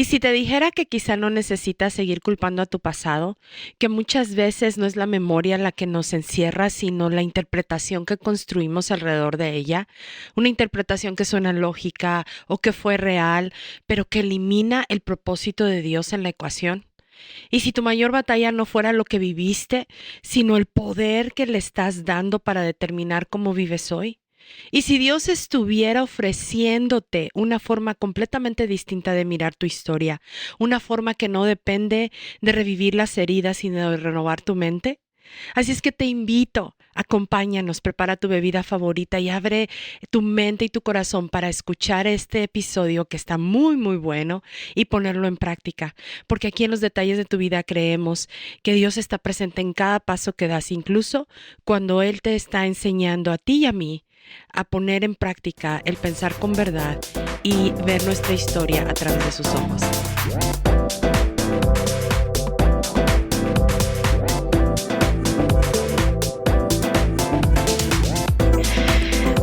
Y si te dijera que quizá no necesitas seguir culpando a tu pasado, que muchas veces no es la memoria la que nos encierra, sino la interpretación que construimos alrededor de ella, una interpretación que suena lógica o que fue real, pero que elimina el propósito de Dios en la ecuación. Y si tu mayor batalla no fuera lo que viviste, sino el poder que le estás dando para determinar cómo vives hoy. Y si Dios estuviera ofreciéndote una forma completamente distinta de mirar tu historia, una forma que no depende de revivir las heridas, sino de renovar tu mente. Así es que te invito, acompáñanos, prepara tu bebida favorita y abre tu mente y tu corazón para escuchar este episodio que está muy, muy bueno y ponerlo en práctica. Porque aquí en los detalles de tu vida creemos que Dios está presente en cada paso que das, incluso cuando Él te está enseñando a ti y a mí a poner en práctica el pensar con verdad y ver nuestra historia a través de sus ojos.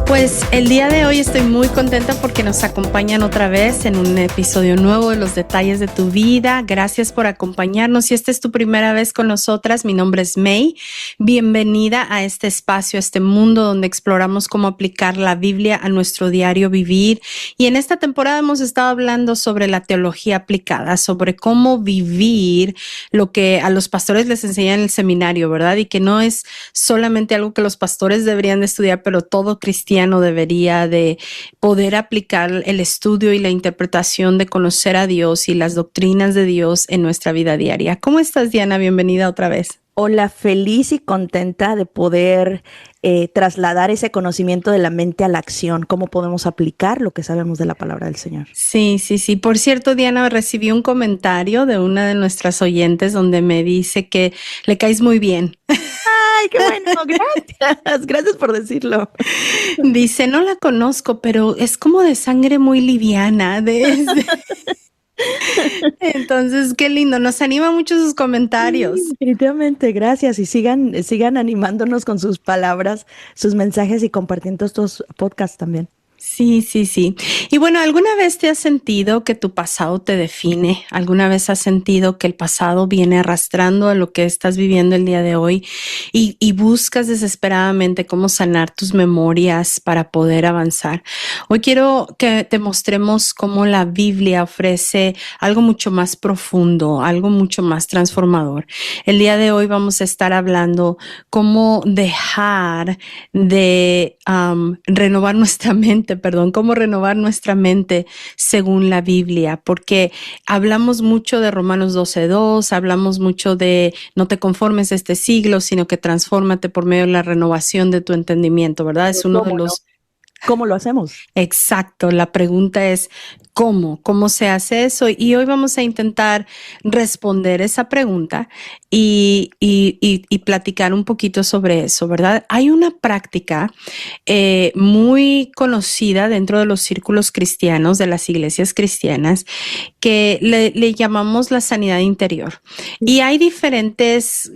Pues el día de hoy estoy muy contenta porque nos acompañan otra vez en un episodio nuevo de Los Detalles de tu Vida. Gracias por acompañarnos. Si esta es tu primera vez con nosotras, mi nombre es May. Bienvenida a este espacio, a este mundo donde exploramos cómo aplicar la Biblia a nuestro diario vivir. Y en esta temporada hemos estado hablando sobre la teología aplicada, sobre cómo vivir lo que a los pastores les enseñan en el seminario, ¿verdad? Y que no es solamente algo que los pastores deberían de estudiar, pero todo cristiano debería de poder aplicar el estudio y la interpretación de conocer a Dios y las doctrinas de Dios en nuestra vida diaria. ¿Cómo estás, Diana? Bienvenida otra vez. Hola, feliz y contenta de poder trasladar ese conocimiento de la mente a la acción. ¿Cómo podemos aplicar lo que sabemos de la palabra del Señor? Sí, sí, sí. Por cierto, Diana, recibí un comentario de una de nuestras oyentes donde me dice que le caes muy bien. Ay, qué bueno, gracias. Gracias por decirlo. Dice, no la conozco, pero es como de sangre muy liviana. Entonces, qué lindo. Nos anima mucho sus comentarios. Sí, definitivamente, gracias. Y sigan animándonos con sus palabras, sus mensajes y compartiendo estos podcasts también. Sí, sí, sí. Y bueno, ¿alguna vez te has sentido que tu pasado te define? ¿Alguna vez has sentido que el pasado viene arrastrando a lo que estás viviendo el día de hoy y buscas desesperadamente cómo sanar tus memorias para poder avanzar? Hoy quiero que te mostremos cómo la Biblia ofrece algo mucho más profundo, algo mucho más transformador. El día de hoy vamos a estar hablando cómo dejar de renovar nuestra mente, cómo renovar nuestra mente según la Biblia, porque hablamos mucho de Romanos 12:2, hablamos mucho de no te conformes a este siglo, sino que transfórmate por medio de la renovación de tu entendimiento, ¿verdad? Es uno de ¿Cómo no? los... ¿Cómo lo hacemos? Exacto, la pregunta es ¿cómo se hace eso? Y hoy vamos a intentar responder esa pregunta y platicar un poquito sobre eso, ¿verdad? Hay una práctica muy conocida dentro de los círculos cristianos, de las iglesias cristianas, que le llamamos la sanidad interior. Y hay diferentes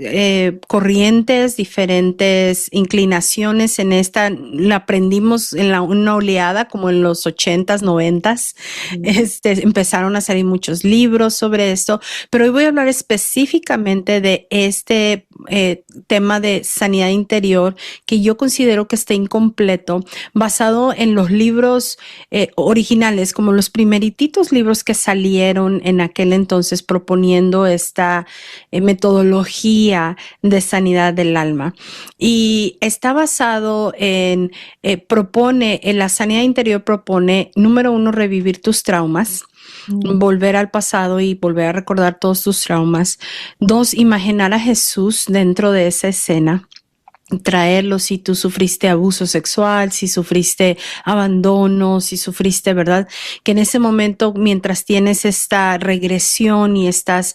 corrientes, diferentes inclinaciones en esta. La aprendimos en una oleada como en los 80s, 90s. Empezaron a salir muchos libros sobre esto, pero hoy voy a hablar específicamente de este tema de sanidad interior que yo considero que está incompleto, basado en los libros originales, como los primerititos libros que salieron en aquel entonces proponiendo esta metodología de sanidad del alma. Y está basado en, la sanidad interior propone, número 1, revivir tus traumas. Volver al pasado y volver a recordar todos tus traumas. 2, imaginar a Jesús dentro de esa escena. Traerlo si tú sufriste abuso sexual, si sufriste abandono, si sufriste, ¿verdad? Que en ese momento, mientras tienes esta regresión y estás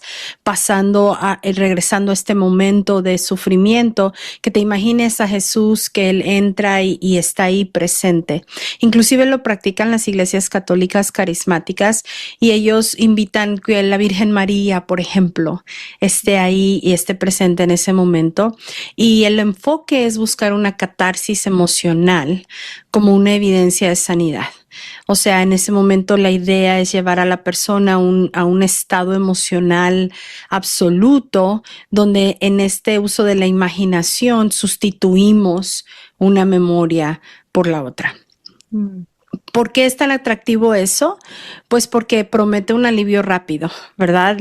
regresando a este momento de sufrimiento, que te imagines a Jesús, que Él entra y está ahí presente. Inclusive lo practican las iglesias católicas carismáticas y ellos invitan que la Virgen María, por ejemplo, esté ahí y esté presente en ese momento. Y el enfoque es buscar una catarsis emocional como una evidencia de sanidad. O sea, en ese momento la idea es llevar a la persona a un estado emocional absoluto, donde en este uso de la imaginación sustituimos una memoria por la otra. Mm. ¿Por qué es tan atractivo eso? Pues porque promete un alivio rápido, ¿verdad?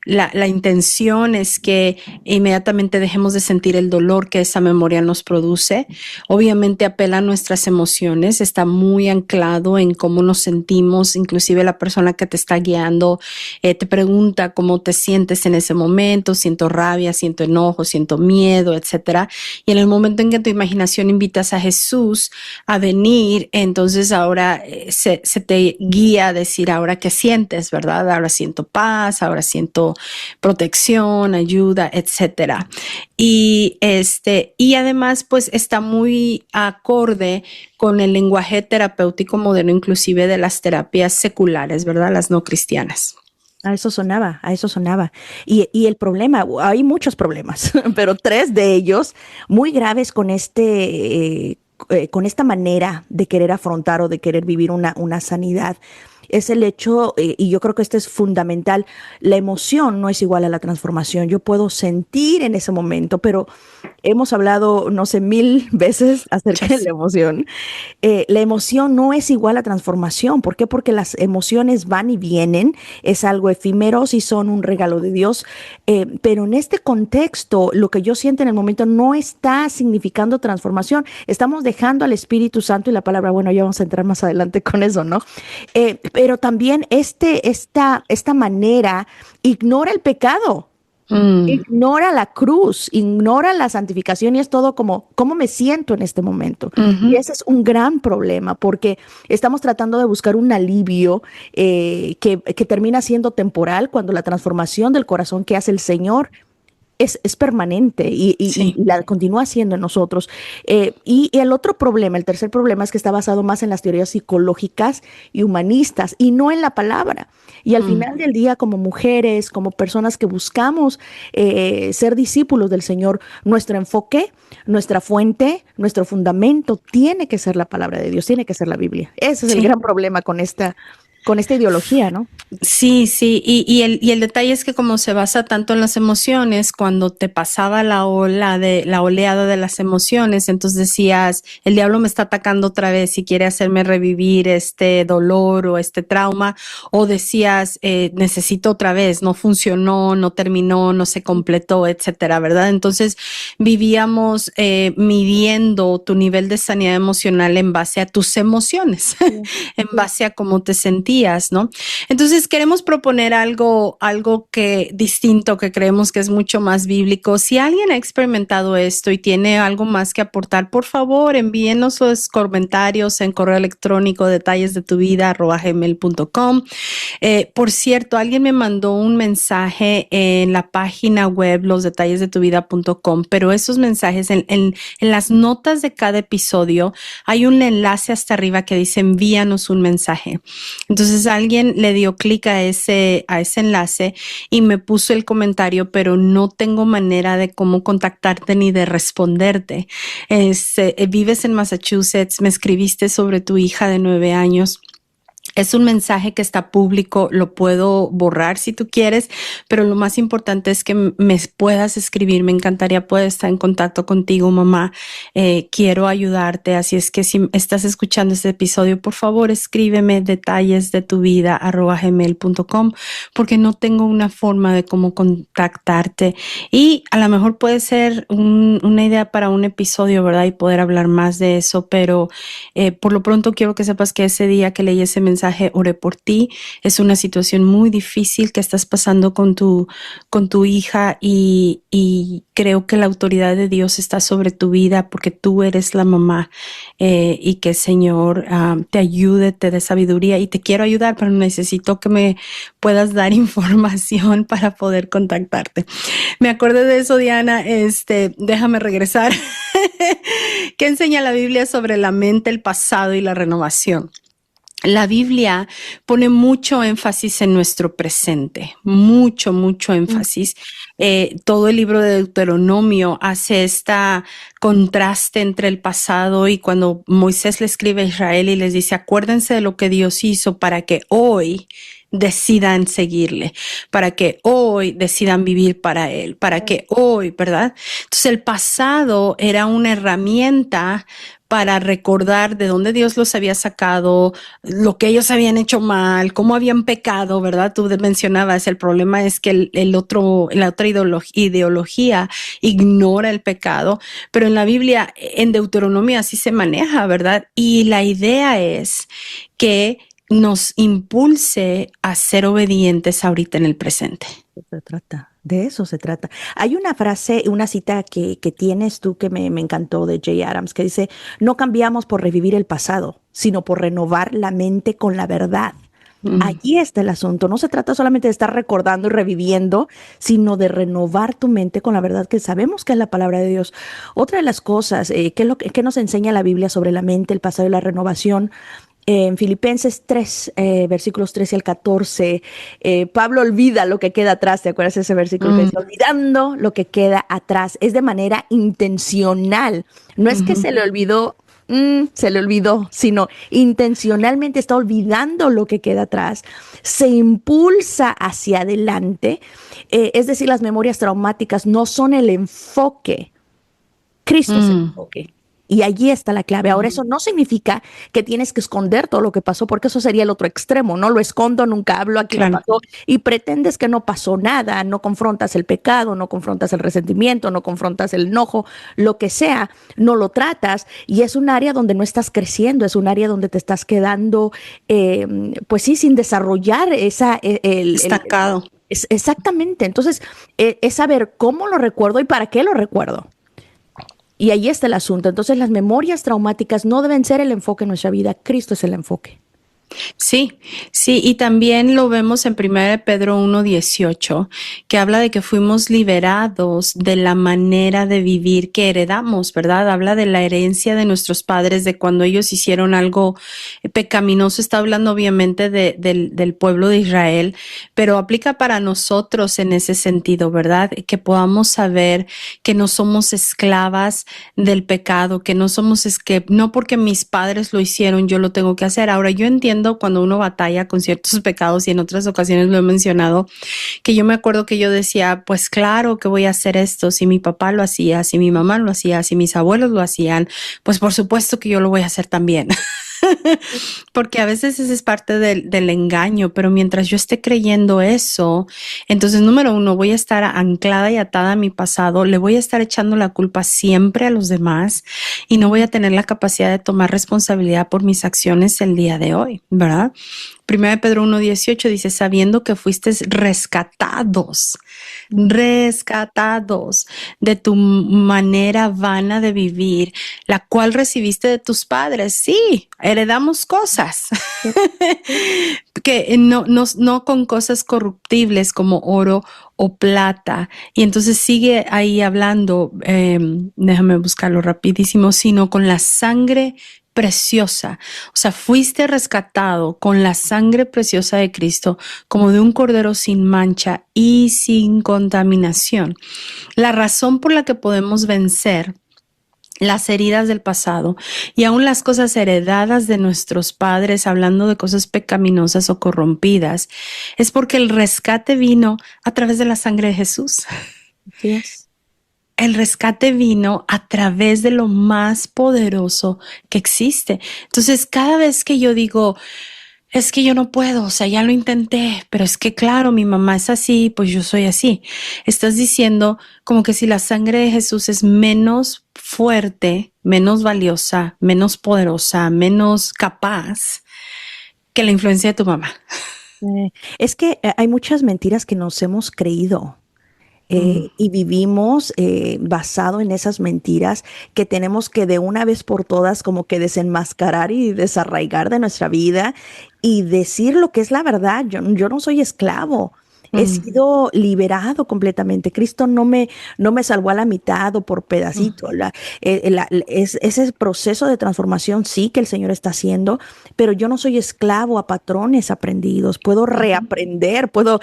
La intención es que inmediatamente dejemos de sentir el dolor que esa memoria nos produce. Obviamente apela a nuestras emociones, está muy anclado en cómo nos sentimos, inclusive la persona que te está guiando te pregunta cómo te sientes en ese momento, siento rabia, siento enojo, siento miedo, etcétera. Y en el momento en que tu imaginación invitas a Jesús a venir, entonces ahora se te guía a decir ahora qué sientes, ¿verdad? Ahora siento paz, ahora siento protección, ayuda, etcétera. Y además, pues está muy acorde con el lenguaje terapéutico moderno, inclusive de las terapias seculares, ¿verdad? Las no cristianas. A eso sonaba, a eso sonaba. Y el problema, hay muchos problemas, pero tres de ellos muy graves con esta manera de querer afrontar o de querer vivir una sanidad. Es el hecho, y yo creo que este es fundamental, la emoción no es igual a la transformación. Yo puedo sentir en ese momento, pero hemos hablado, no sé, 1000 veces acerca de Yes. la emoción. La emoción no es igual a transformación. ¿Por qué? Porque las emociones van y vienen, es algo efímero, sí son un regalo de Dios, pero en este contexto, lo que yo siento en el momento no está significando transformación. Estamos dejando al Espíritu Santo y la palabra, bueno, ya vamos a entrar más adelante con eso, ¿no? Pero también esta manera ignora el pecado. Ignora la cruz, ignora la santificación y es todo como, ¿cómo me siento en este momento? Y ese es un gran problema porque estamos tratando de buscar un alivio que termina siendo temporal cuando la transformación del corazón que hace el Señor es permanente Sí. y la continúa haciendo en nosotros. Y el otro problema, el tercer problema es que está basado más en las teorías psicológicas y humanistas y no en la palabra. Y al final del día, como mujeres, como personas que buscamos ser discípulos del Señor, nuestro enfoque, nuestra fuente, nuestro fundamento tiene que ser la palabra de Dios, tiene que ser la Biblia. Ese es el Sí. gran problema con esta ideología, ¿no? Sí, sí, y el detalle es que como se basa tanto en las emociones, cuando te pasaba la oleada de las emociones, entonces decías, el diablo me está atacando otra vez y quiere hacerme revivir este dolor o este trauma, o decías, necesito otra vez, no funcionó, no terminó, no se completó, etcétera, ¿verdad? Entonces vivíamos midiendo tu nivel de sanidad emocional en base a tus emociones, en base a cómo te sentías, ¿no? Entonces queremos proponer algo que distinto, que creemos que es mucho más bíblico. Si alguien ha experimentado esto y tiene algo más que aportar, por favor, envíenos los comentarios en correo electrónico detallesdetuvida@gmail.com. Por cierto, alguien me mandó un mensaje en la página web losdetallesdetuvida.com, pero esos mensajes en las notas de cada episodio hay un enlace hasta arriba que dice envíanos un mensaje. Entonces alguien le dio clic a ese enlace y me puso el comentario, pero no tengo manera de cómo contactarte ni de responderte. Vives en Massachusetts, me escribiste sobre tu hija de 9 años. Es un mensaje que está público, lo puedo borrar si tú quieres, pero lo más importante es que me puedas escribir. Me encantaría poder estar en contacto contigo, mamá. Quiero ayudarte. Así es que si estás escuchando este episodio, por favor, escríbeme detallesdetuvida@gmail.com porque no tengo una forma de cómo contactarte. Y a lo mejor puede ser una idea para un episodio, ¿verdad? Y poder hablar más de eso, pero por lo pronto quiero que sepas que ese día que leí ese mensaje, oré por ti. Es una situación muy difícil que estás pasando con tu hija y creo que la autoridad de Dios está sobre tu vida porque tú eres la mamá y que el Señor te ayude, te dé sabiduría y te quiero ayudar, pero necesito que me puedas dar información para poder contactarte. Me acordé de eso, Diana. Déjame regresar. ¿Qué enseña la Biblia sobre la mente, el pasado y la renovación? La Biblia pone mucho énfasis en nuestro presente, mucho énfasis. Todo el libro de Deuteronomio hace esta contraste entre el pasado y cuando Moisés le escribe a Israel y les dice, acuérdense de lo que Dios hizo para que hoy decidan seguirle, para que hoy decidan vivir para Él, para que hoy, ¿verdad? Entonces el pasado era una herramienta para recordar de dónde Dios los había sacado, lo que ellos habían hecho mal, cómo habían pecado, ¿verdad? Tú mencionabas, el problema es que la otra ideología ignora el pecado, pero en la Biblia, en Deuteronomio así se maneja, ¿verdad? Y la idea es que nos impulse a ser obedientes ahorita en el presente. Se trata, de eso se trata. Hay una frase, una cita que tienes tú que me encantó de Jay Adams, que dice, no cambiamos por revivir el pasado, sino por renovar la mente con la verdad. Allí está el asunto. No se trata solamente de estar recordando y reviviendo, sino de renovar tu mente con la verdad que sabemos que es la palabra de Dios. Otra de las cosas que nos enseña la Biblia sobre la mente, el pasado y la renovación. En Filipenses 3, versículos 13 al 14, Pablo olvida lo que queda atrás. ¿Te acuerdas de ese versículo que dice, olvidando lo que queda atrás? Es de manera intencional. No es que se le olvidó, sino intencionalmente está olvidando lo que queda atrás. Se impulsa hacia adelante. Es decir, las memorias traumáticas no son el enfoque. Cristo es el enfoque. Y allí está la clave. Ahora, eso no significa que tienes que esconder todo lo que pasó, porque eso sería el otro extremo. No lo escondo, nunca hablo, aquí no pasó, y pretendes que no pasó nada, no confrontas el pecado, no confrontas el resentimiento, no confrontas el enojo, lo que sea, no lo tratas, y es un área donde no estás creciendo, es un área donde te estás quedando, pues sí, sin desarrollar Estancado. Exactamente. Entonces, es saber cómo lo recuerdo y para qué lo recuerdo. Y ahí está el asunto. Entonces, las memorias traumáticas no deben ser el enfoque en nuestra vida. Cristo es el enfoque. Sí, sí, y también lo vemos en 1 Pedro 1:18, que habla de que fuimos liberados de la manera de vivir que heredamos, ¿verdad? Habla de la herencia de nuestros padres, de cuando ellos hicieron algo pecaminoso. Está hablando obviamente del pueblo de Israel, pero aplica para nosotros en ese sentido, ¿verdad? Que podamos saber que no somos esclavas del pecado, que no somos, no porque mis padres lo hicieron, yo lo tengo que hacer. Ahora, yo entiendo cuando uno batalla con ciertos pecados, y en otras ocasiones lo he mencionado, que yo me acuerdo que yo decía, pues claro que voy a hacer esto, si mi papá lo hacía, si mi mamá lo hacía, si mis abuelos lo hacían, pues por supuesto que yo lo voy a hacer también. Porque a veces ese es parte del engaño, pero mientras yo esté creyendo eso, entonces número uno, voy a estar anclada y atada a mi pasado, le voy a estar echando la culpa siempre a los demás y no voy a tener la capacidad de tomar responsabilidad por mis acciones el día de hoy, ¿verdad? 1 Pedro 1:18 dice, sabiendo que fuisteis rescatados de tu manera vana de vivir, la cual recibiste de tus padres. Sí, heredamos cosas, que no con cosas corruptibles como oro o plata. Y entonces sigue ahí hablando, déjame buscarlo rapidísimo, sino con la sangre preciosa. O sea, fuiste rescatado con la sangre preciosa de Cristo, como de un cordero sin mancha y sin contaminación. La razón por la que podemos vencer las heridas del pasado y aún las cosas heredadas de nuestros padres, hablando de cosas pecaminosas o corrompidas, es porque el rescate vino a través de la sangre de Jesús. Yes. El rescate vino a través de lo más poderoso que existe. Entonces, cada vez que yo digo, es que yo no puedo, o sea, ya lo intenté, pero es que claro, mi mamá es así, pues yo soy así. Estás diciendo como que si la sangre de Jesús es menos fuerte, menos valiosa, menos poderosa, menos capaz que la influencia de tu mamá. Es que hay muchas mentiras que nos hemos creído. Y vivimos basado en esas mentiras que tenemos que de una vez por todas como que desenmascarar y desarraigar de nuestra vida y decir lo que es la verdad. Yo no soy esclavo. He sido liberado completamente. Cristo no me salvó a la mitad o por pedacito. Ese proceso de transformación sí que el Señor está haciendo, pero yo no soy esclavo a patrones aprendidos. Puedo reaprender, puedo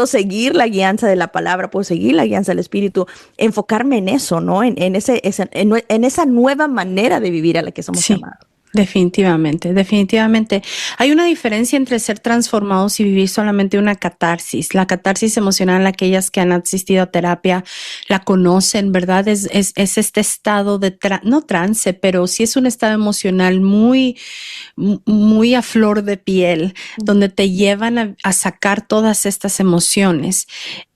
seguir la guianza de la palabra, puedo seguir la guianza del Espíritu, enfocarme en eso, ¿no? En esa nueva manera de vivir a la que somos Sí. llamados. Definitivamente, definitivamente. Hay una diferencia entre ser transformados y vivir solamente una catarsis. La catarsis emocional, aquellas que han asistido a terapia la conocen, ¿verdad? Es este estado de, no trance, pero sí es un estado emocional muy a flor de piel, donde te llevan a sacar todas estas emociones.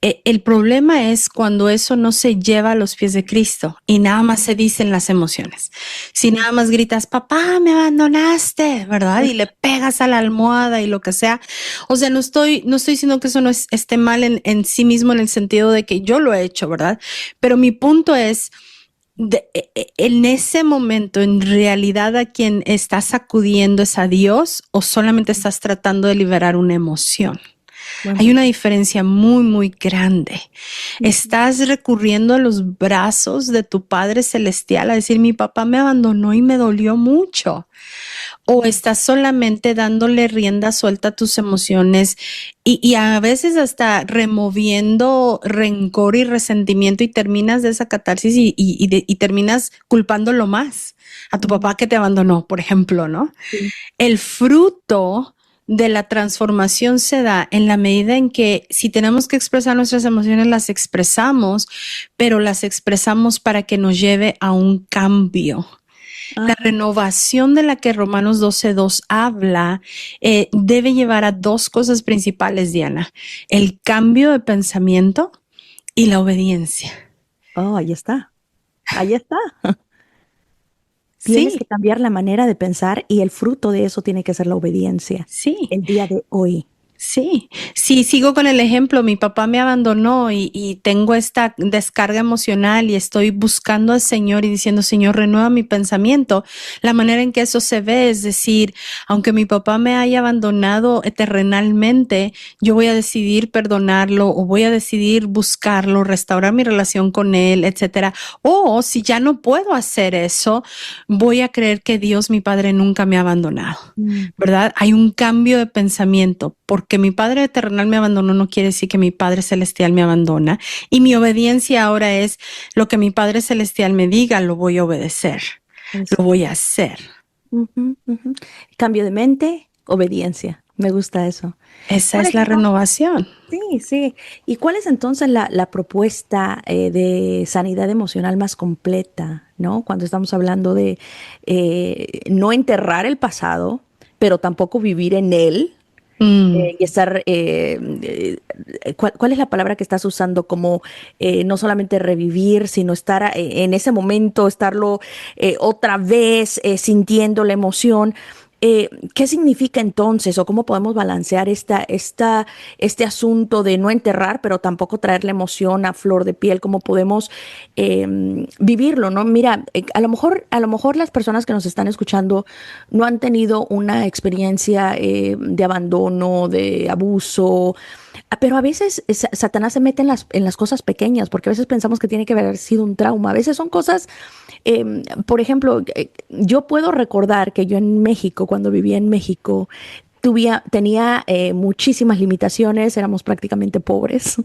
El problema es cuando eso no se lleva a los pies de Cristo y nada más se dicen las emociones. Si nada más gritas, papá, me abandonaste, ¿verdad? Y le pegas a la almohada y lo que sea. O sea, no estoy diciendo que eso no esté mal en sí mismo, en el sentido de que yo lo he hecho, ¿verdad? Pero mi punto es, en ese momento, en realidad a quien estás acudiendo es a Dios o solamente estás tratando de liberar una emoción. Bueno, Hay una diferencia muy grande. Estás recurriendo a los brazos de tu Padre Celestial a decir, mi papá me abandonó y me dolió mucho. O estás solamente dándole rienda suelta a tus emociones y a veces hasta removiendo rencor y resentimiento y terminas de esa catarsis y terminas culpándolo más a tu papá que te abandonó, por ejemplo, ¿no? sí. El fruto de la transformación se da en la medida en que si tenemos que expresar nuestras emociones, las expresamos, pero las expresamos para que nos lleve a un cambio. La renovación de la que Romanos 12:2 habla debe llevar a dos cosas principales, Diana: el cambio de pensamiento y la obediencia. Oh, ahí está. Ahí está. Tienes que Sí, cambiar la manera de pensar y el fruto de eso tiene que ser la obediencia sí. el día de hoy. Sí, sí, sigo con el ejemplo. Mi papá me abandonó y tengo esta descarga emocional y estoy buscando al Señor y diciendo, Señor, renueva mi pensamiento. La manera en que eso se ve es decir, aunque mi papá me haya abandonado terrenalmente, yo voy a decidir perdonarlo o voy a decidir buscarlo, restaurar mi relación con él, etcétera. O si ya no puedo hacer eso, voy a creer que Dios, mi Padre, nunca me ha abandonado. Mm. ¿Verdad? Hay un cambio de pensamiento. Porque mi Padre terrenal me abandonó no quiere decir que mi Padre celestial me abandona. Y mi obediencia ahora es lo que mi Padre celestial me diga, lo voy a obedecer, lo voy a hacer. Ujú, ujú. Cambio de mente, obediencia. Me gusta eso. Esa ¿Cuál es es la entonces? renovación. Sí, sí. ¿Y cuál es entonces la propuesta de sanidad emocional más completa, ¿no? Cuando estamos hablando de no enterrar el pasado, pero tampoco vivir en él, Mm, y estar, ¿cuál es la palabra que estás usando? Como no solamente revivir, sino estar en ese momento, estarlo otra vez sintiendo la emoción. ¿Qué significa entonces o cómo podemos balancear este asunto de no enterrar, pero tampoco traer la emoción a flor de piel? ¿Cómo podemos vivirlo, no? Mira, a lo mejor las personas que nos están escuchando no han tenido una experiencia de abandono, de abuso, pero a veces Satanás se mete en las cosas pequeñas, porque a veces pensamos que tiene que haber sido un trauma. A veces son cosas, por ejemplo, yo puedo recordar que yo en México, cuando vivía en México, tenía muchísimas limitaciones, éramos prácticamente pobres.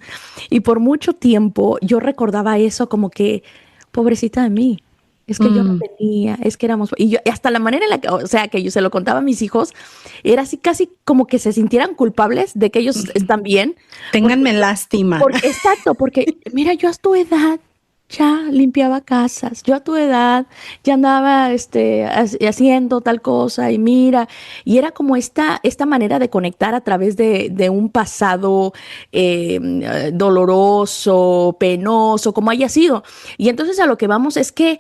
Y por mucho tiempo yo recordaba eso como que, pobrecita de mí, es que yo no mm. tenía, es que éramos, y yo, hasta la manera en la que, o sea, que yo se lo contaba a mis hijos, era así casi como que se sintieran culpables de que ellos están bien, porque Ténganme lástima. exacto, porque mira, yo a tu edad ya limpiaba casas, yo a tu edad ya andaba haciendo tal cosa y mira, y era como esta manera de conectar a través de un pasado doloroso, penoso, como haya sido. Y entonces a lo que vamos es que,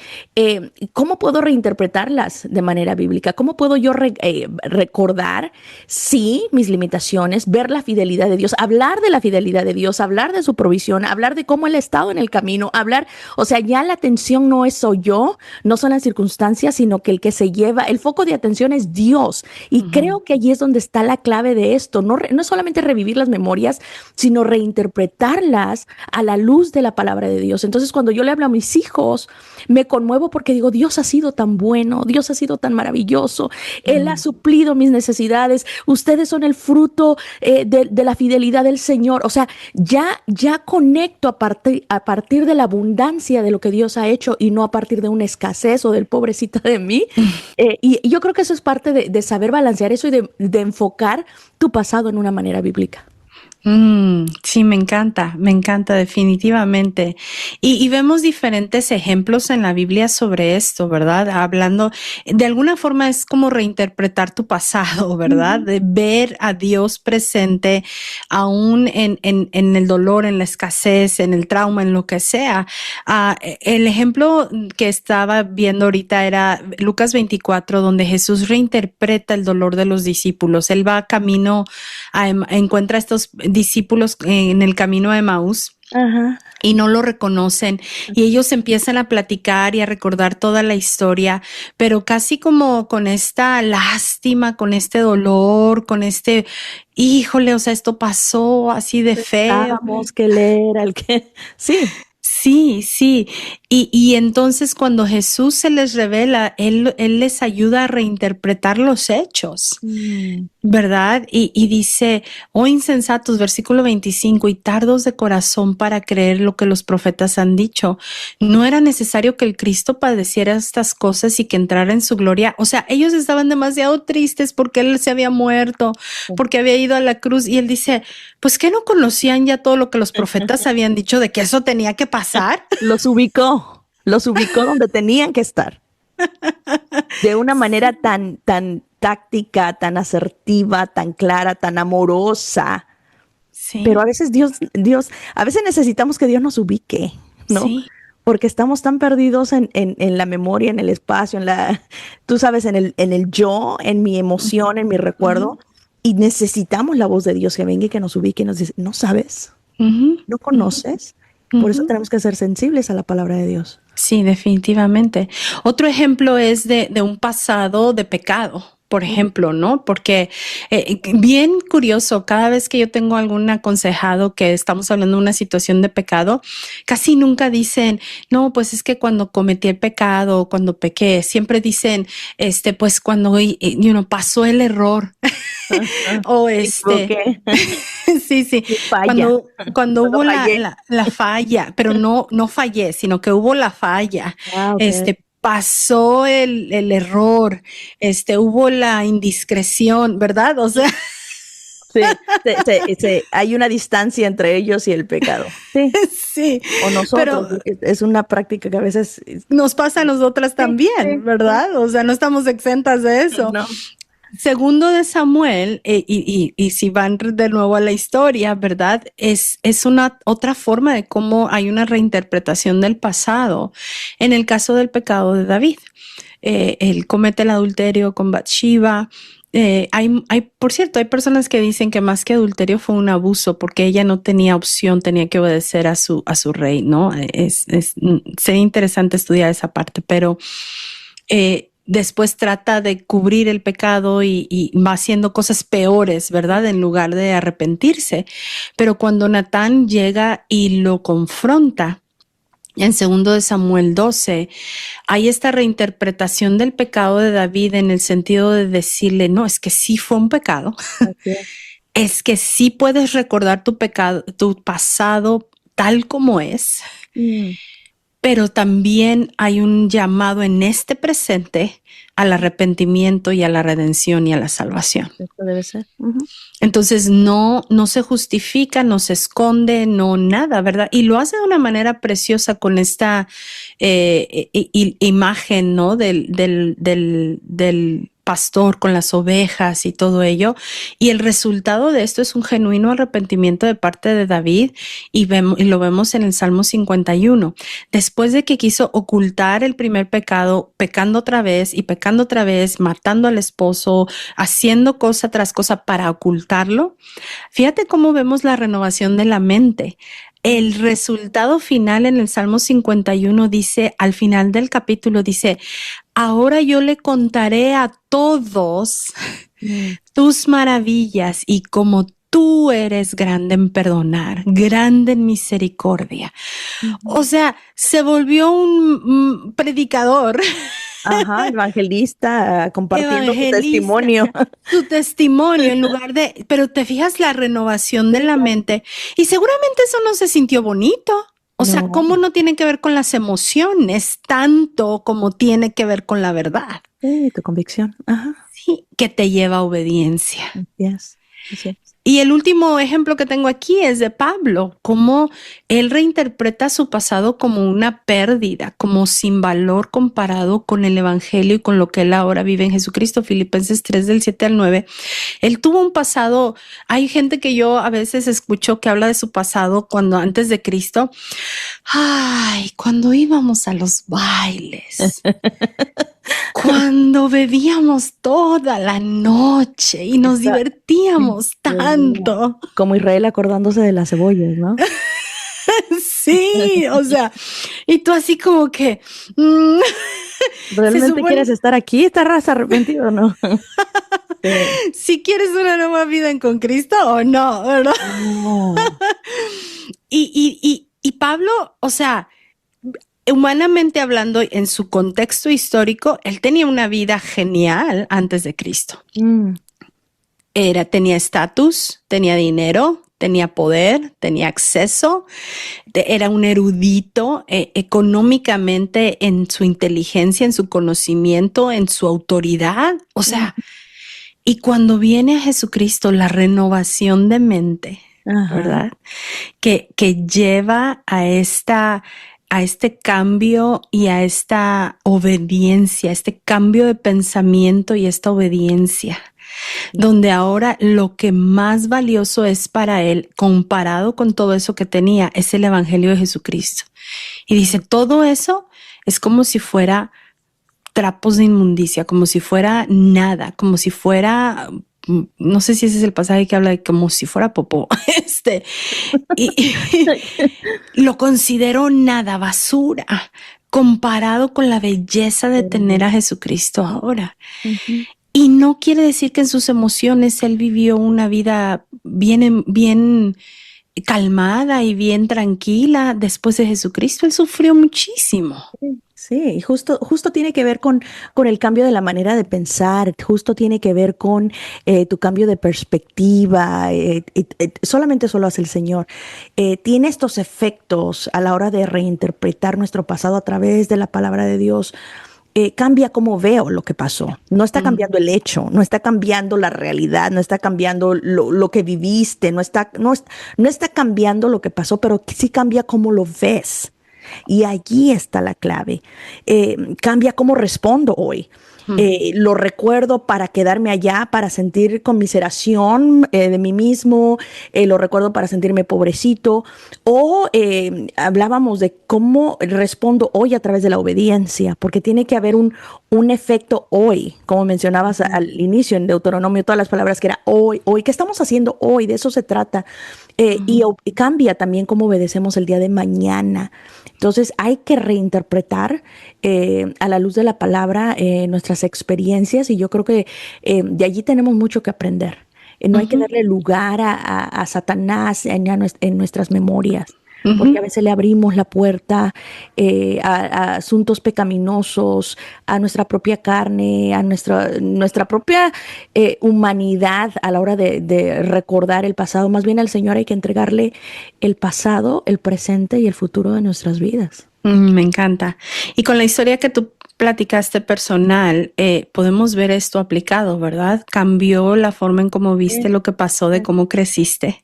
¿cómo puedo reinterpretarlas de manera bíblica? ¿Cómo puedo yo recordar, sí, mis limitaciones, ver la fidelidad de Dios, hablar de la fidelidad de Dios, hablar de su provisión, hablar de cómo Él ha estado en el camino, hablar O sea, ya la atención no es soy yo, no son las circunstancias, sino que el que se lleva, el foco de atención es Dios. Y creo que allí es donde está la clave de esto. No solamente revivir las memorias, sino reinterpretarlas a la luz de la palabra de Dios. Entonces, cuando yo le hablo a mis hijos, me conmuevo porque digo, Dios ha sido tan bueno, Dios ha sido tan maravilloso, Él ha suplido mis necesidades, ustedes son el fruto de la fidelidad del Señor. O sea, ya conecto a partir de la abundancia de lo que Dios ha hecho y no a partir de una escasez o del pobrecito de mí. Y yo creo que eso es parte de saber balancear eso y de enfocar tu pasado en una manera bíblica. Sí, me encanta definitivamente. Y vemos diferentes ejemplos en la Biblia sobre esto, ¿verdad? Hablando, de alguna forma es como reinterpretar tu pasado, ¿verdad? De ver a Dios presente aún en el dolor, en la escasez, en el trauma, en lo que sea. El ejemplo que estaba viendo ahorita era Lucas 24, donde Jesús reinterpreta el dolor de los discípulos. Él va camino encuentra a estos discípulos en el camino de Emaús. Ajá. Y no lo reconocen y ellos empiezan a platicar y a recordar toda la historia, pero casi como con esta lástima, con este dolor, con híjole, o sea, esto pasó así de feo. Pensábamos que Él era el que... Sí. Sí. Y entonces cuando Jesús se les revela, Él les ayuda a reinterpretar los hechos, ¿verdad? Y dice, oh insensatos, versículo 25, y tardos de corazón para creer lo que los profetas han dicho. No era necesario que el Cristo padeciera estas cosas y que entrara en su gloria. O sea, ellos estaban demasiado tristes porque Él se había muerto, porque había ido a la cruz. Y Él dice, pues que no conocían ya todo lo que los profetas habían dicho de que eso tenía que pasar. Los ubicó donde tenían que estar. De una manera tan táctica, tan asertiva, tan clara, tan amorosa. Sí. Pero a veces a veces necesitamos que Dios nos ubique, ¿no? Sí. Porque estamos tan perdidos en la memoria, en el espacio, tú sabes, en el yo, en mi emoción, en mi recuerdo. Y necesitamos la voz de Dios que venga y que nos ubique y nos dice, ¿no sabes? ¿No conoces? Por eso tenemos que ser sensibles a la palabra de Dios. Sí, definitivamente. Otro ejemplo es de un pasado de pecado, por ejemplo, ¿no? Porque bien curioso, cada vez que yo tengo algún aconsejado que estamos hablando de una situación de pecado, casi nunca dicen, no, pues es que cuando cometí el pecado, cuando pequé, siempre dicen, pues cuando pasó el error. O sí, cuando hubo la falla, pero no fallé, sino que hubo la falla. Okay. Pasó el error, hubo la indiscreción, ¿verdad? O sea, sí, hay una distancia entre ellos y el pecado. Sí. Sí. O nosotros, es una práctica que a veces nos pasa a nosotras también, ¿verdad? O sea, no estamos exentas de eso. No. Segundo de Samuel, y si van de nuevo a la historia, ¿verdad? Es una otra forma de cómo hay una reinterpretación del pasado. En el caso del pecado de David, él comete el adulterio con Bathsheba. Por cierto, hay personas que dicen que más que adulterio fue un abuso porque ella no tenía opción, tenía que obedecer a su rey, ¿no? Sería interesante estudiar esa parte, pero después trata de cubrir el pecado y va haciendo cosas peores, ¿verdad? En lugar de arrepentirse. Pero cuando Natán llega y lo confronta, en 2 de Samuel 12, hay esta reinterpretación del pecado de David en el sentido de decirle, no, es que sí fue un pecado. Okay. Es que sí puedes recordar tu pecado, tu pasado tal como es. Pero también hay un llamado en este presente al arrepentimiento y a la redención y a la salvación. Esto debe ser. Entonces no se justifica, no se esconde, no nada, ¿verdad? Y lo hace de una manera preciosa con esta imagen, ¿no? Del pastor con las ovejas y todo ello. Y el resultado de esto es un genuino arrepentimiento de parte de David y lo vemos en el Salmo 51. Después de que quiso ocultar el primer pecado, pecando otra vez, matando al esposo, haciendo cosa tras cosa para ocultarlo. Fíjate cómo vemos la renovación de la mente. el resultado final en el Salmo 51 dice, al final del capítulo dice, ahora yo le contaré a todos tus maravillas y como tú eres grande en perdonar, grande en misericordia. O sea, se volvió un predicador. Ajá, evangelista, compartiendo su Evangelista, testimonio. su testimonio en lugar de, pero te fijas la renovación de la mente y seguramente eso no se sintió bonito. O sea, No, ¿cómo no tiene que ver con las emociones tanto como tiene que ver con la verdad? tu convicción. Ajá, Sí, que te lleva a obediencia. yes, yes. Y el último ejemplo que tengo aquí es de Pablo, cómo él reinterpreta su pasado como una pérdida, como sin valor comparado con el evangelio y con lo que él ahora vive en Jesucristo. Filipenses 3 del 7 al 9. Él tuvo un pasado, hay gente que yo a veces escucho que habla de su pasado cuando antes de Cristo. Ay, cuando íbamos a los bailes. Cuando bebíamos toda la noche y nos divertíamos tanto. Como Israel acordándose de las cebollas, ¿no? Sí, o sea, y tú así como que ¿Realmente supone- quieres estar aquí? ¿Estás arrepentido o no? si quieres una nueva vida con Cristo o no, ¿verdad? No. Y Pablo, o sea, humanamente hablando, en su contexto histórico, él tenía una vida genial antes de Cristo. Tenía estatus, tenía dinero, tenía poder, tenía acceso, era un erudito económicamente en su inteligencia, en su conocimiento, en su autoridad. O sea, y cuando viene a Jesucristo, la renovación de mente, ¿verdad? Que lleva a este cambio y a esta obediencia, este cambio de pensamiento y esta obediencia, donde ahora lo que más valioso es para él, comparado con todo eso que tenía, es el Evangelio de Jesucristo. Y dice, todo eso es como si fuera trapos de inmundicia, como si fuera nada, como si fuera, no sé si ese es el pasaje que habla de como si fuera popó, y lo considero nada, basura, comparado con la belleza de tener a Jesucristo ahora. Y no quiere decir que en sus emociones él vivió una vida bien calmada y bien tranquila después de Jesucristo. Él sufrió muchísimo. Sí, y justo tiene que ver con el cambio de la manera de pensar, justo tiene que ver con tu cambio de perspectiva, solamente eso lo hace el Señor. Tiene estos efectos a la hora de reinterpretar nuestro pasado a través de la palabra de Dios. Cambia cómo veo lo que pasó. No está cambiando el hecho, no está cambiando la realidad, no está cambiando lo que viviste, no está cambiando lo que pasó, pero sí cambia cómo lo ves. Y allí está la clave. Cambia cómo respondo hoy. Lo recuerdo para quedarme allá, para sentir conmiseración de mí mismo, lo recuerdo para sentirme pobrecito, o hablábamos de cómo respondo hoy a través de la obediencia, porque tiene que haber un efecto hoy, como mencionabas al inicio en Deuteronomio, todas las palabras que era hoy, ¿qué estamos haciendo hoy? De eso se trata. Y cambia también cómo obedecemos el día de mañana. Entonces hay que reinterpretar a la luz de la palabra nuestras experiencias, y yo creo que de allí tenemos mucho que aprender. No hay que darle lugar a Satanás en nuestras memorias, porque a veces le abrimos la puerta a asuntos pecaminosos, a nuestra propia carne, a nuestra propia humanidad a la hora de recordar el pasado. Más bien al Señor hay que entregarle el pasado, el presente y el futuro de nuestras vidas. Me encanta. Y con la historia que tú platicaste personal, podemos ver esto aplicado, ¿verdad? Cambió la forma en cómo viste lo que pasó, de cómo creciste.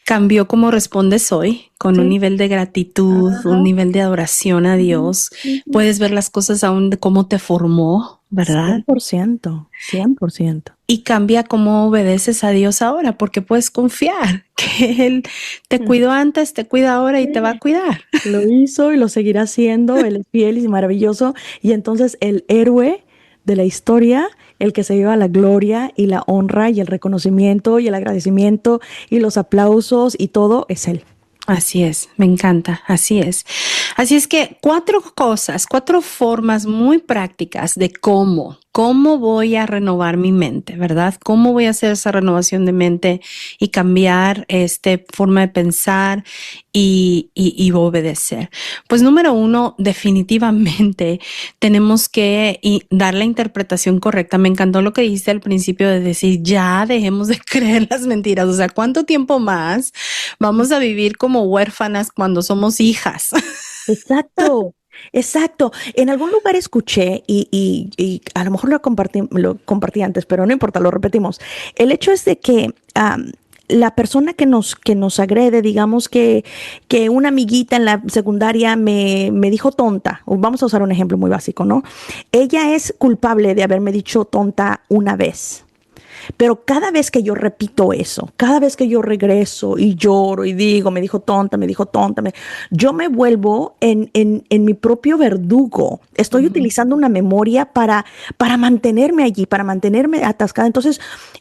Cambió cómo respondes hoy, con un nivel de gratitud, un nivel de adoración a Dios. Puedes ver las cosas aún de cómo te formó, ¿verdad? 100%. Y cambia cómo obedeces a Dios ahora, porque puedes confiar que Él te cuidó antes, te cuida ahora y te va a cuidar. Lo hizo y lo seguirá haciendo. Él es fiel y maravilloso. Y entonces el héroe de la historia, el que se lleva la gloria y la honra y el reconocimiento y el agradecimiento y los aplausos y todo, es Él. Así es, me encanta, así es. Así es que 4 cosas, 4 formas muy prácticas de cómo voy a renovar mi mente, ¿verdad? ¿Cómo voy a hacer esa renovación de mente y cambiar forma de pensar y obedecer? Pues número 1, definitivamente tenemos que dar la interpretación correcta. Me encantó lo que dijiste al principio de decir, ya dejemos de creer las mentiras. O sea, ¿cuánto tiempo más vamos a vivir como huérfanas cuando somos hijas? Exacto, exacto. En algún lugar escuché y a lo mejor lo compartí antes, pero no importa, lo repetimos. El hecho es de que la persona que nos agrede, digamos que una amiguita en la secundaria me dijo tonta, o vamos a usar un ejemplo muy básico, ¿no? Ella es culpable de haberme dicho tonta una vez. Pero cada vez que yo repito eso, cada vez que yo regreso y lloro y digo, me dijo tonta, yo me vuelvo en mi propio verdugo. Estoy utilizando una memoria para mantenerme allí, para mantenerme atascada. Entonces,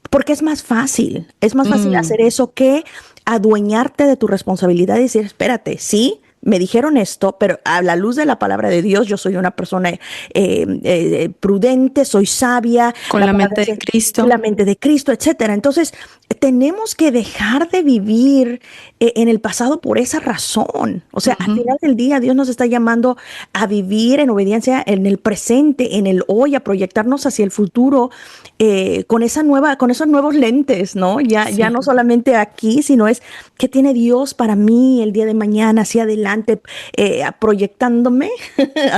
porque es más fácil Mm, hacer eso que adueñarte de tu responsabilidad y decir, espérate, sí. Me dijeron esto, pero a la luz de la palabra de Dios, yo soy una persona prudente, soy sabia, con la la palabra mente de dice, Cristo. la mente de Cristo, etcétera. Entonces, tenemos que dejar de vivir en el pasado por esa razón. O sea, al Ujú. final del día, Dios nos está llamando a vivir en obediencia en el presente, en el hoy, a proyectarnos hacia el futuro con esos nuevos lentes, ¿no? Ya Sí. no solamente aquí, sino es qué tiene Dios para mí el día de mañana, hacia adelante, proyectándome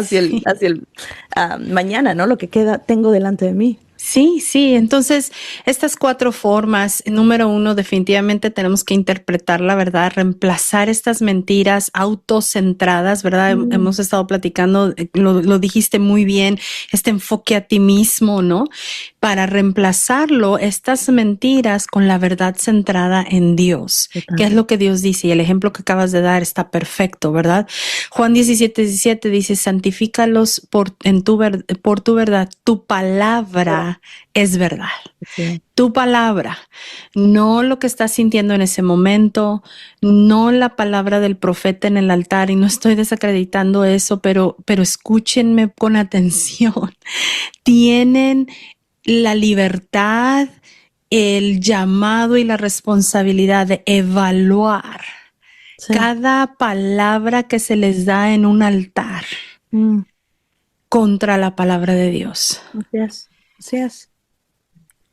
Sí. hacia el mañana, ¿no? Lo que tengo delante de mí. Sí, sí. Entonces, estas 4 formas, número 1, definitivamente tenemos que interpretar la verdad, reemplazar estas mentiras autocentradas, ¿verdad? Mm, Hemos estado platicando, lo dijiste muy bien, este enfoque a ti mismo, ¿no? Para reemplazarlo, estas mentiras con la verdad centrada en Dios. ¿Qué total. es lo que Dios dice? Y el ejemplo que acabas de dar está perfecto, ¿verdad? Juan 17:17 dice, santifícalos por tu verdad, tu palabra es verdad. Sí. Tu palabra, no lo que estás sintiendo en ese momento, no la palabra del profeta en el altar, y no estoy desacreditando eso, pero escúchenme con atención. Tienen la libertad, el llamado y la responsabilidad de evaluar Sí. cada palabra que se les da en un altar Mm, contra la palabra de Dios. así es. Así es.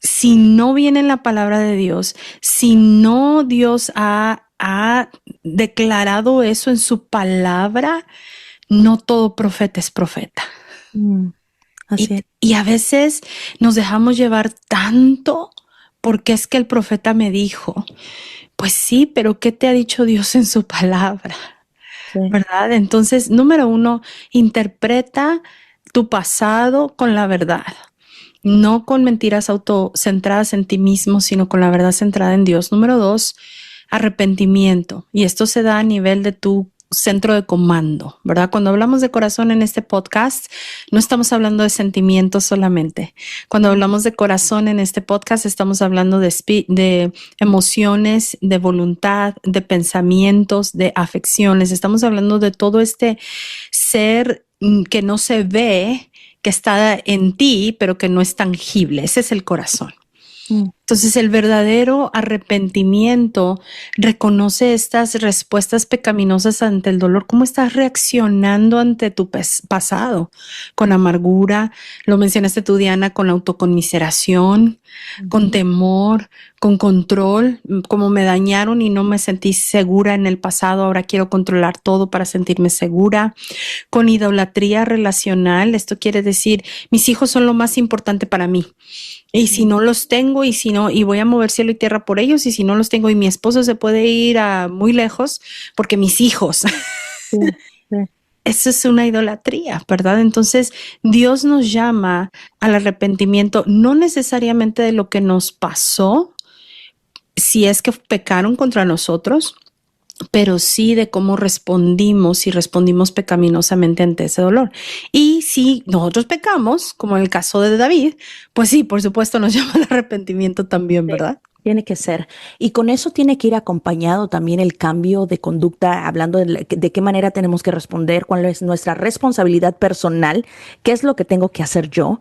Si no viene en la palabra de Dios, si no Dios ha declarado eso en su palabra, no todo profeta es profeta. Mm, así es. Y a veces nos dejamos llevar tanto porque es que el profeta me dijo, pues sí, pero ¿qué te ha dicho Dios en su palabra? Sí. ¿Verdad? Entonces, número 1, interpreta tu pasado con la verdad. No con mentiras autocentradas en ti mismo, sino con la verdad centrada en Dios. Número 2, arrepentimiento. Y esto se da a nivel de tu centro de comando, ¿verdad? Cuando hablamos de corazón en este podcast, no estamos hablando de sentimientos solamente. Cuando hablamos de corazón en este podcast, estamos hablando de emociones, de voluntad, de pensamientos, de afecciones. Estamos hablando de todo este ser que no se ve, que está en ti, pero que no es tangible. Ese es el corazón. Mm, Entonces, el verdadero arrepentimiento reconoce estas respuestas pecaminosas ante el dolor. ¿Cómo estás reaccionando ante tu pasado? Con amargura, lo mencionaste tú, Diana, con autoconmiseración, con ujú. temor, con control. Como me dañaron y no me sentí segura en el pasado, ahora quiero controlar todo para sentirme segura. Con idolatría relacional, esto quiere decir, mis hijos son lo más importante para mí. Y si no los tengo, y si no, y voy a mover cielo y tierra por ellos, y si no los tengo, y mi esposo se puede ir a muy lejos, porque mis hijos, Sí, sí. eso es una idolatría, ¿verdad? Entonces, Dios nos llama al arrepentimiento, no necesariamente de lo que nos pasó, si es que pecaron contra nosotros, pero sí de cómo respondimos, si respondimos pecaminosamente ante ese dolor. Y si nosotros pecamos, como en el caso de David, pues sí, por supuesto nos llama al arrepentimiento también, Sí, ¿verdad? Tiene que ser. Y con eso tiene que ir acompañado también el cambio de conducta, hablando de qué manera tenemos que responder, cuál es nuestra responsabilidad personal, qué es lo que tengo que hacer yo.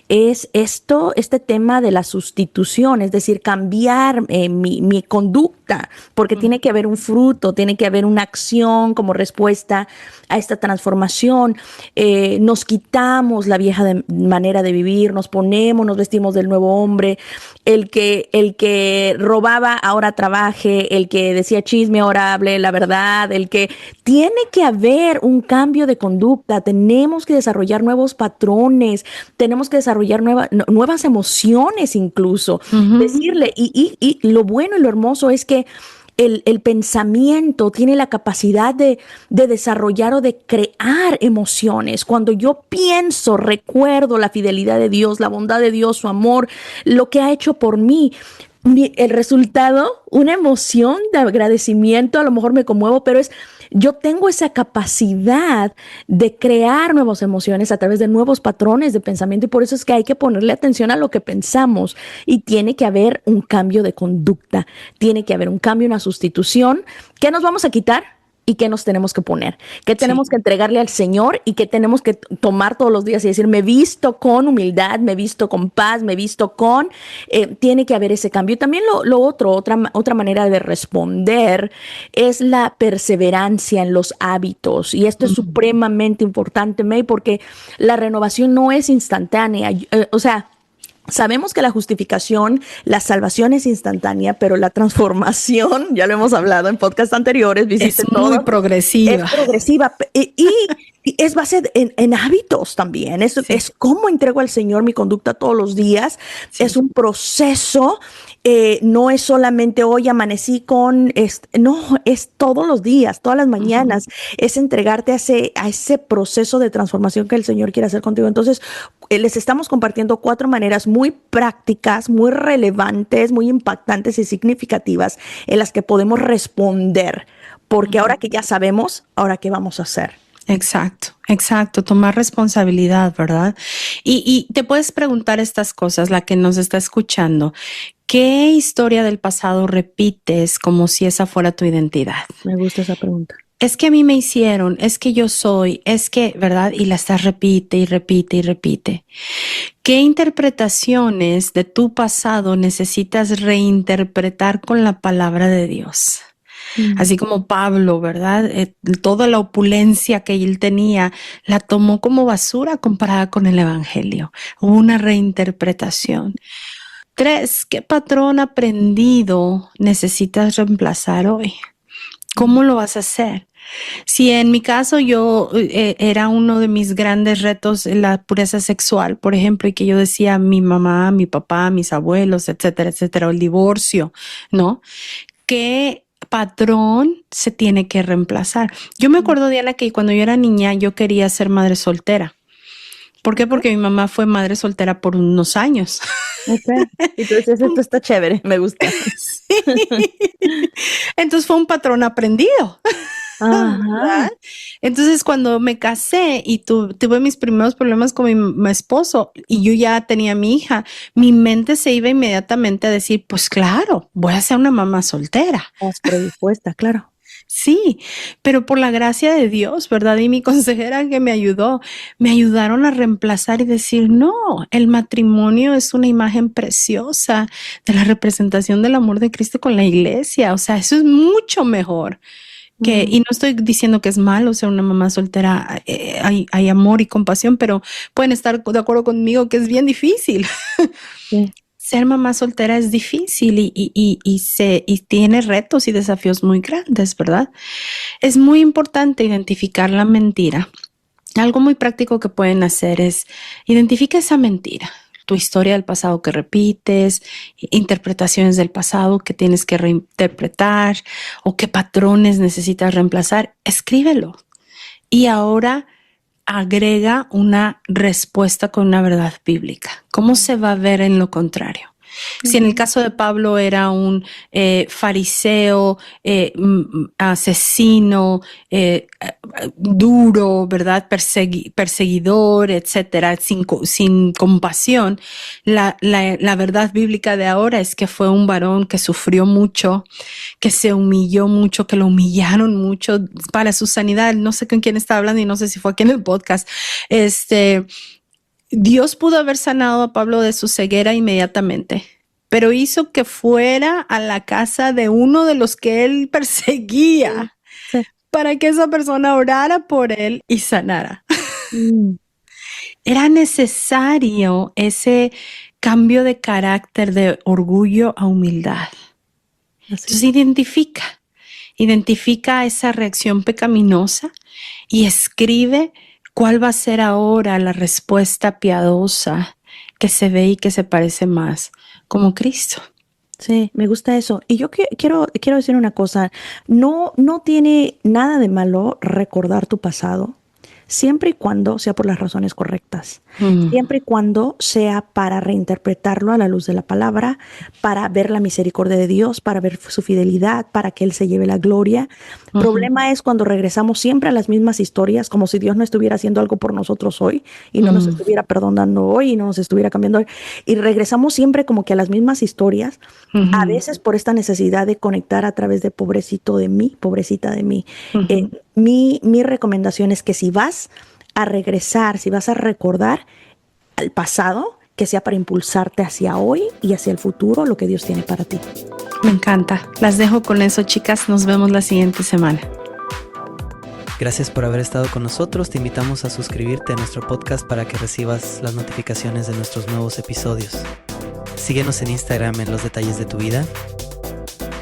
Es este tema de la sustitución, es decir, cambiar mi conducta, porque tiene que haber un fruto, tiene que haber una acción como respuesta a esta transformación. Nos quitamos la vieja manera de vivir, nos vestimos del nuevo hombre. El que robaba ahora trabaje, el que decía chisme ahora hable la verdad, el que tiene que haber un cambio de conducta, tenemos que desarrollar nuevos patrones, tenemos que desarrollar nuevas emociones incluso. Decirle, y lo bueno y lo hermoso es que el pensamiento tiene la capacidad de desarrollar o de crear emociones. Cuando yo pienso, recuerdo la fidelidad de Dios, la bondad de Dios, su amor, lo que ha hecho por mí. El resultado, una emoción de agradecimiento, a lo mejor me conmuevo, pero yo tengo esa capacidad de crear nuevas emociones a través de nuevos patrones de pensamiento, y por eso es que hay que ponerle atención a lo que pensamos, y tiene que haber un cambio de conducta, tiene que haber un cambio, una sustitución. ¿Qué nos vamos a quitar? ¿Y qué nos tenemos que poner? ¿Qué tenemos que entregarle al Señor? ¿Y qué tenemos que tomar todos los días y decir, me visto con humildad, me visto con paz, me visto con... tiene que haber ese cambio. Y también otra manera de responder es la perseverancia en los hábitos. Y esto es supremamente importante, May, porque la renovación no es instantánea. Sabemos que la justificación, la salvación es instantánea, pero la transformación, ya lo hemos hablado en podcasts anteriores, es muy progresiva. Es progresiva y es base en hábitos también. Es cómo entrego al Señor mi conducta todos los días. Sí. Es un proceso. No es solamente hoy amanecí no, es todos los días, todas las mañanas. Es entregarte a ese proceso de transformación que el Señor quiere hacer contigo. Entonces, les estamos compartiendo 4 maneras muy prácticas, muy relevantes, muy impactantes y significativas en las que podemos responder. Porque ahora que ya sabemos, ¿ahora qué vamos a hacer? Exacto, tomar responsabilidad, ¿verdad? Y te puedes preguntar estas cosas, la que nos está escuchando. ¿Qué historia del pasado repites como si esa fuera tu identidad? Me gusta esa pregunta. Es que a mí me hicieron, es que yo soy, es que, ¿verdad? Y la estás repite y repite y repite. ¿Qué interpretaciones de tu pasado necesitas reinterpretar con la palabra de Dios? Así como Pablo, ¿verdad? Toda la opulencia que él tenía la tomó como basura comparada con el evangelio. Hubo una reinterpretación. 3, ¿qué patrón aprendido necesitas reemplazar hoy? ¿Cómo lo vas a hacer? Si en mi caso era uno de mis grandes retos la pureza sexual, por ejemplo, y que yo decía mi mamá, mi papá, mis abuelos, etcétera, o el divorcio, ¿no? ¿Qué patrón se tiene que reemplazar? Yo me acuerdo, Diana, que cuando yo era niña yo quería ser madre soltera. ¿Por qué? Porque mi mamá fue madre soltera por unos años. Okay. Entonces esto está chévere, me gusta. Sí. Entonces fue un patrón aprendido. Ajá. Entonces cuando me casé y tuve mis primeros problemas con mi esposo y yo ya tenía a mi hija, mi mente se iba inmediatamente a decir, pues claro, voy a ser una mamá soltera. Estás predispuesta, claro. Sí, pero por la gracia de Dios, ¿verdad? Y mi consejera que me ayudaron a reemplazar y decir, no, el matrimonio es una imagen preciosa de la representación del amor de Cristo con la iglesia. O sea, eso es mucho mejor. Y no estoy diciendo que es malo ser una mamá soltera, hay amor y compasión, pero pueden estar de acuerdo conmigo que es bien difícil. Sí. Ser mamá soltera es difícil y tiene retos y desafíos muy grandes, ¿verdad? Es muy importante identificar la mentira. Algo muy práctico que pueden hacer es identifica esa mentira, tu historia del pasado que repites, interpretaciones del pasado que tienes que reinterpretar o qué patrones necesitas reemplazar. Escríbelo y ahora agrega una respuesta con una verdad bíblica. ¿Cómo se va a ver en lo contrario? Si en el caso de Pablo era un fariseo, asesino, duro, ¿verdad? Perseguidor, etcétera, sin compasión, la verdad bíblica de ahora es que fue un varón que sufrió mucho, que se humilló mucho, que lo humillaron mucho para su sanidad. No sé con quién estaba hablando y no sé si fue aquí en el podcast. Dios pudo haber sanado a Pablo de su ceguera inmediatamente, pero hizo que fuera a la casa de uno de los que él perseguía Sí. para que esa persona orara por él y sanara. Mm. Era necesario ese cambio de carácter de orgullo a humildad. Así. Entonces identifica esa reacción pecaminosa y escribe cuál va a ser ahora la respuesta piadosa que se ve y que se parece más como Cristo. Sí, me gusta eso. Y yo quiero decir una cosa, no tiene nada de malo recordar tu pasado, siempre y cuando sea por las razones correctas, siempre y cuando sea para reinterpretarlo a la luz de la palabra, para ver la misericordia de Dios, para ver su fidelidad, para que Él se lleve la gloria. El problema es cuando regresamos siempre a las mismas historias, como si Dios no estuviera haciendo algo por nosotros hoy y no nos estuviera perdonando hoy y no nos estuviera cambiando hoy. Y regresamos siempre como que a las mismas historias, a veces por esta necesidad de conectar a través de pobrecito de mí, pobrecita de mí. Mi recomendación es que si vas a regresar, si vas a recordar al pasado, que sea para impulsarte hacia hoy y hacia el futuro, lo que Dios tiene para ti. Me encanta. Las dejo con eso, chicas. Nos vemos la siguiente semana. Gracias por haber estado con nosotros. Te invitamos a suscribirte a nuestro podcast para que recibas las notificaciones de nuestros nuevos episodios. Síguenos en Instagram en Los Detalles de tu Vida.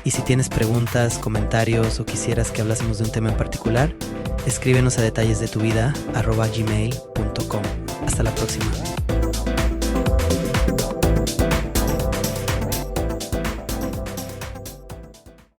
Y si tienes preguntas, comentarios o quisieras que hablásemos de un tema en particular, escríbenos a detallesdetuvida@gmail.com. Hasta la próxima.